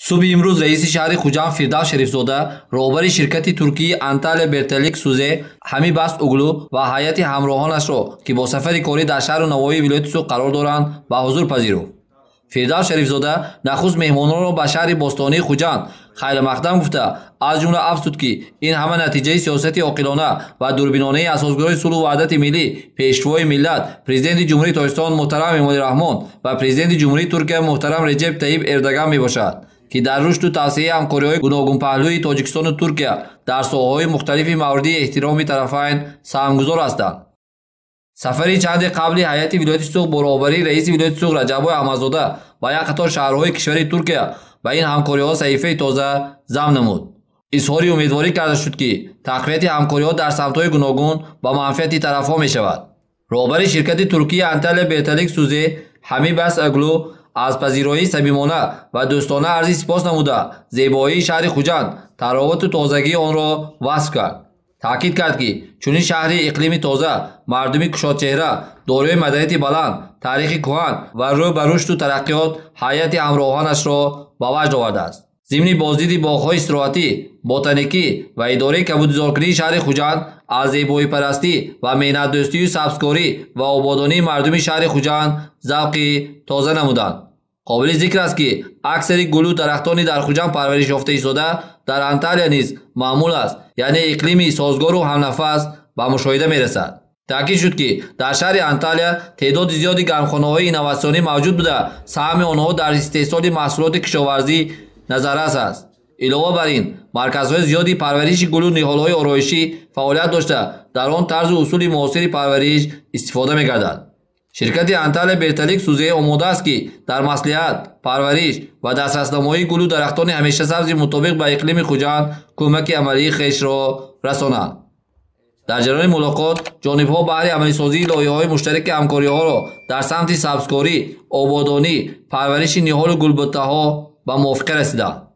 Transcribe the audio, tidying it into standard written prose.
صبح امروز رئیس شهر خوجند فردوس شریفزاده رهبر شرکت ترکی انتال برتلیک سوزه حمی بست اوگلو و هیئت همراهانش را که با سفر کاری در شهر و نواحی ولایت سوق قرار دارند به حضور پذیرفت. فردوس شریفزاده نخست مهمانان را به شهر باستانی خوجند خیر مقدم گفته از جمله افزود که این همه نتیجه سیاست عاقلانه و دوربینانه اساسگرای صلح و وحدت ملی پیشروی ملت پرزیدنت جمهوری تاجیکستان محترم امامالی رحمان و پرزیدنت جمهوری ترکیه محترم رجب طیب اردوغان میباشد که در رشد و توسعه همکاری‌های گوناگون پهلوی تاجیکستان و ترکیه در ساحه‌های مختلف مورد احترام طرفین سهمگزار هستند. سفری چند قبلی هیئت ولایت سوق با رهبری رئیس ولایت سوق رجب احمدزاده و یک قطار شهرهای کشور ترکیه و این همکاری‌ها صحیفه تازه ضم نمود. اظهار امیدواری کرده شد که تقویت همکاری‌ها در سمت‌های گوناگون با منفعت طرف‌ها می‌شود. رهبر شرکت ترکی انتال برتلیک سوزه حمی بست اگلو از پذیرایی صمیمانه و دوستانه عرضی سپاس نموده زیبایی شهر خوجند تراوت و تازگی آن را وصف کرد. تاکید کرد که چنین شهر اقلیم تازه، مردمی کشادچهره، دارای مدنیت بلند، تاریخ کهن و رو به رشد و ترقیات هیئت همراهانش را به وجد آورده است. ضمن بازدید باغ‌های استراحتی، بوتانیکی و اداره کبودزارکاری شهر خوجند از زیبایی پرستی و مهنت دوستی و سبزکاری و آبادانی مردم شهر خوجند ذوقی تازه نمودند. قابل ذکر است که اکثر گل و درختانی در خوجند پرورش یافته ایستاده در انطالیا نیز معمول است، یعنی اقلیمی سازگار و همنفس به مشاهده می‌رسد. تاکید شد که در شهر انطالیا تعداد زیادی گرمخانه‌های اینواسیونی موجود بوده سهم آنها در استحصال محصولات کشاورزی نظررس است. علاوه بر این مرکزهای زیادی پرورش گل و نهال‌های آرایشی فعالیت داشته در آن طرز و اصول معاصر پرورش استفاده می‌گردد. شرکت انتال برتلیک سوزه آماده است که در مصلحت، پرورش و دسترس‌نمایی گل و درختان همیشه سبز مطابق به اقلیم خوجند کمک عملی خویش را رسانند. در جریان ملاقات جانب‌ها بهر عملی‌سازی لایحه‌های مشترک همکاری‌ها را در سمت سبزکاری، آبادانی، پرورش نهال و گلبوته‌ها به موافقه رسیدند.